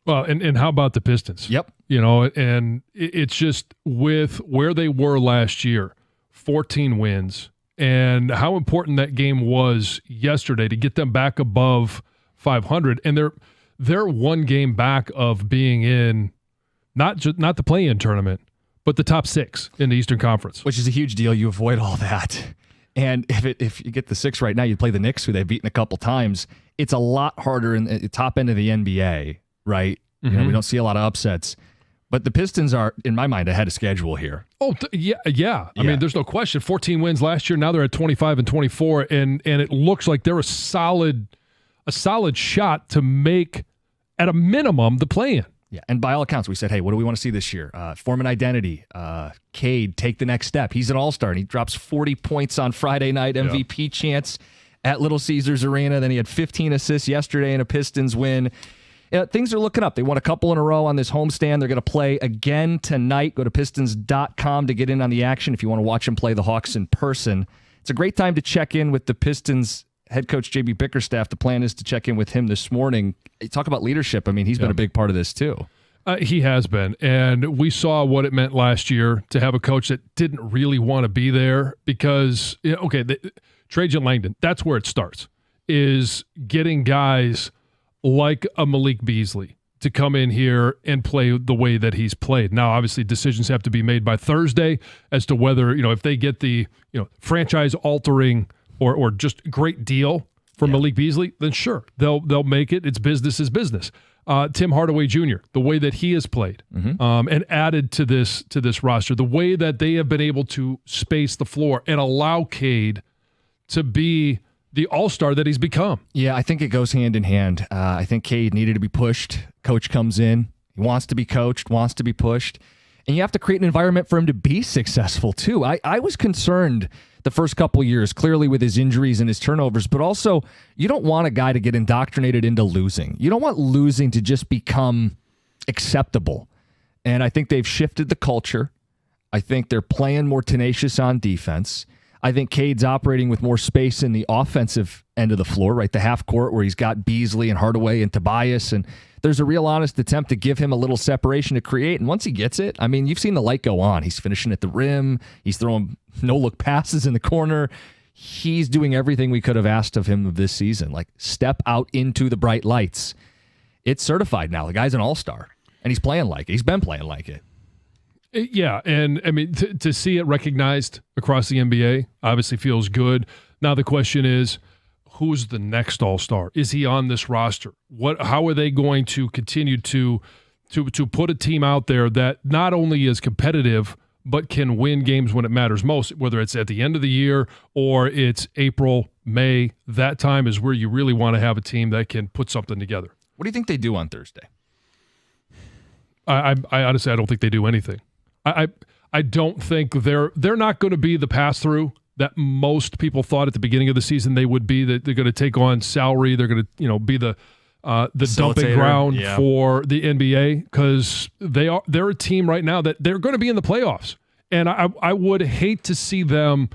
Well, and how about the Pistons? Yep. And it's just with where they were last year, 14 wins, and how important that game was yesterday to get them back above 500. And they're one game back of being in not the play-in tournament, but the top 6 in the Eastern Conference. Which is a huge deal. You avoid all that. And if you get the 6 right now, you play the Knicks, who they've beaten a couple times. It's a lot harder in the top end of the NBA, right? Mm-hmm. We don't see a lot of upsets. But the Pistons are, in my mind, ahead of schedule here. Oh, yeah. I mean, there's no question. 14 wins last year. Now they're at 25 and 24, and it looks like they're a solid shot to make, at a minimum, the play-in. Yeah, and by all accounts, we said, hey, what do we want to see this year? Form an identity. Cade, take the next step. He's an all-star, and he drops 40 points on Friday night, MVP chance at Little Caesars Arena. Then he had 15 assists yesterday in a Pistons win. Things are looking up. They won a couple in a row on this homestand. They're going to play again tonight. Go to Pistons.com to get in on the action if you want to watch them play the Hawks in person. It's a great time to check in with the Pistons head coach JB Bickerstaff. The plan is to check in with him this morning. Talk about leadership. I mean, he's been a big part of this too. He has been. And we saw what it meant last year to have a coach that didn't really want to be there because, Trajan Langdon, that's where it starts, is getting guys like a Malik Beasley to come in here and play the way that he's played. Now, obviously, decisions have to be made by Thursday as to whether, if they get the, franchise-altering or just great deal for Malik Beasley, then sure, they'll make it. It's business is business. Tim Hardaway Jr., the way that he has played and added to this roster, the way that they have been able to space the floor and allow Cade to be the all-star that he's become. Yeah, I think it goes hand in hand. I think Cade needed to be pushed. Coach comes in. He wants to be coached, wants to be pushed. And you have to create an environment for him to be successful, too. I was concerned the first couple years, clearly with his injuries and his turnovers, but also you don't want a guy to get indoctrinated into losing. You don't want losing to just become acceptable. And I think they've shifted the culture. I think they're playing more tenacious on defense. I think Cade's operating with more space in the offensive end of the floor, right? The half court where he's got Beasley and Hardaway and Tobias, and there's a real honest attempt to give him a little separation to create. And once he gets it, I mean, you've seen the light go on. He's finishing at the rim. He's throwing no-look passes in the corner. He's doing everything we could have asked of him this season. Like, step out into the bright lights. It's certified now. The guy's an all-star, and he's playing like it. He's been playing like it. Yeah, and I mean, to see it recognized across the NBA obviously feels good. Now the question is, who's the next all-star? Is he on this roster? How are they going to continue to put a team out there that not only is competitive but can win games when it matters most, whether it's at the end of the year or it's April, May? That time is where you really want to have a team that can put something together. What do you think they do on Thursday? I honestly, I don't think they do anything. I don't think they're not going to be the pass-through that most people thought at the beginning of the season they would be. That they're going to take on salary. They're going to be the dumping ground for the NBA because they're a team right now that they're going to be in the playoffs. And I would hate to see them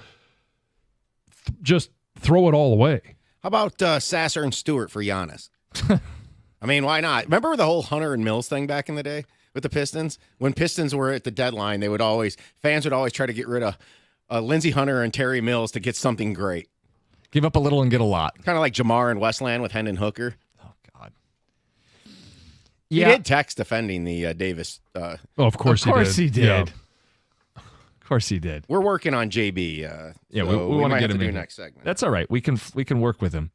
just throw it all away. How about Sasser and Stewart for Giannis? I mean, why not? Remember the whole Hunter and Mills thing back in the day with the Pistons? When Pistons were at the deadline, fans would always try to get rid of Lindsey Hunter and Terry Mills to get something great. Give up a little and get a lot. Kind of like Jamar and Westland with Hendon Hooker. Oh, God. He did text defending the Davis. Of course he did. Yeah. Of course he did. We're working on JB. We want to get him do in next segment. That's all right. We can work with him.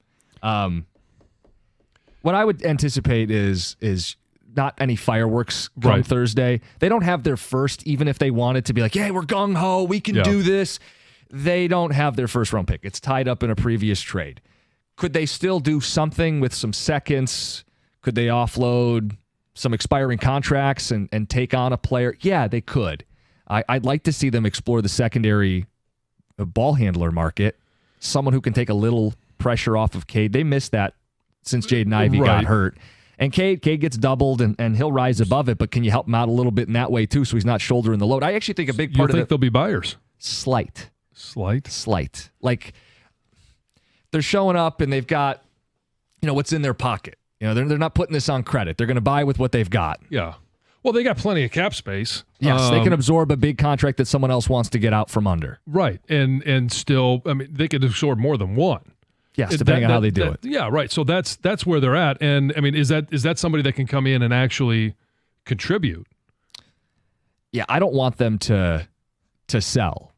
What I would anticipate is not any fireworks come Thursday. They don't have their first, even if they wanted to be like, yeah, we're gung-ho, we can do this. They don't have their first round pick. It's tied up in a previous trade. Could they still do something with some seconds? Could they offload some expiring contracts and take on a player? Yeah, they could. I'd like to see them explore the secondary ball handler market, someone who can take a little pressure off of Cade. They missed that since Jaden Ivey got hurt. And Cade gets doubled, and he'll rise above it, but can you help him out a little bit in that way, too, so he's not shouldering the load? I actually think a big part of it... You think they'll be buyers? Slight. Slight? Like, they're showing up, and they've got, what's in their pocket. You know, they're not putting this on credit. They're going to buy with what they've got. Yeah. Well, they got plenty of cap space. Yes, they can absorb a big contract that someone else wants to get out from under. Right. And still, I mean, they could absorb more than one. Yes, depending on how they do it. Yeah, right. So that's where they're at. And I mean, is that somebody that can come in and actually contribute? Yeah, I don't want them to sell.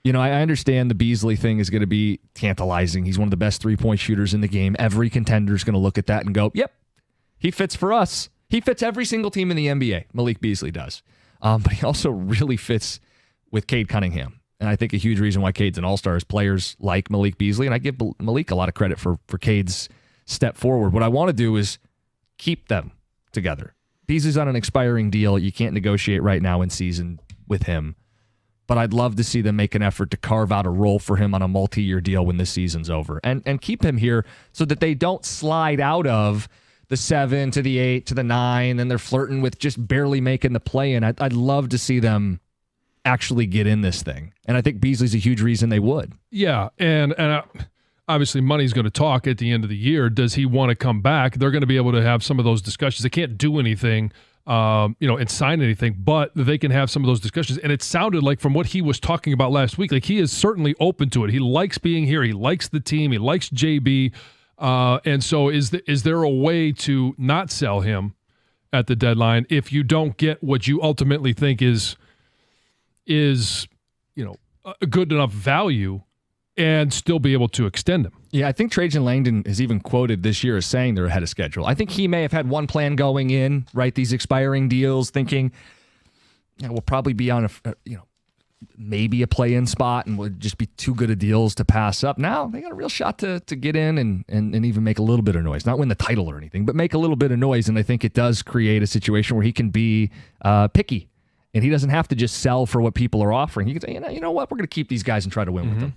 You know, I understand the Beasley thing is going to be tantalizing. He's one of the best three-point shooters in the game. Every contender is going to look at that and go, yep, he fits for us. He fits every single team in the NBA. Malik Beasley does. But he also really fits with Cade Cunningham. And I think a huge reason why Cade's an all-star is players like Malik Beasley. And I give Malik a lot of credit for Cade's step forward. What I want to do is keep them together. Beasley's on an expiring deal. You can't negotiate right now in season with him. But I'd love to see them make an effort to carve out a role for him on a multi-year deal when this season's over. And keep him here so that they don't slide out of the 7 to the 8 to the 9, and they're flirting with just barely making the play-in. I'd love to see them actually get in this thing. And I think Beasley's a huge reason they would. Yeah, and obviously money's going to talk at the end of the year. Does he want to come back? They're going to be able to have some of those discussions. They can't do anything and sign anything, but they can have some of those discussions. And it sounded like from what he was talking about last week, like he is certainly open to it. He likes being here. He likes the team. He likes JB. And so is there a way to not sell him at the deadline if you don't get what you ultimately think is a good enough value and still be able to extend him? Yeah, I think Trajan Langdon is even quoted this year as saying they're ahead of schedule. I think he may have had one plan going in, right? These expiring deals, thinking, we'll probably be on maybe a play-in spot and would just be too good of deals to pass up. Now they got a real shot to get in and even make a little bit of noise. Not win the title or anything, but make a little bit of noise. And I think it does create a situation where he can be picky. And he doesn't have to just sell for what people are offering. He can say, you know what, we're going to keep these guys and try to win with them.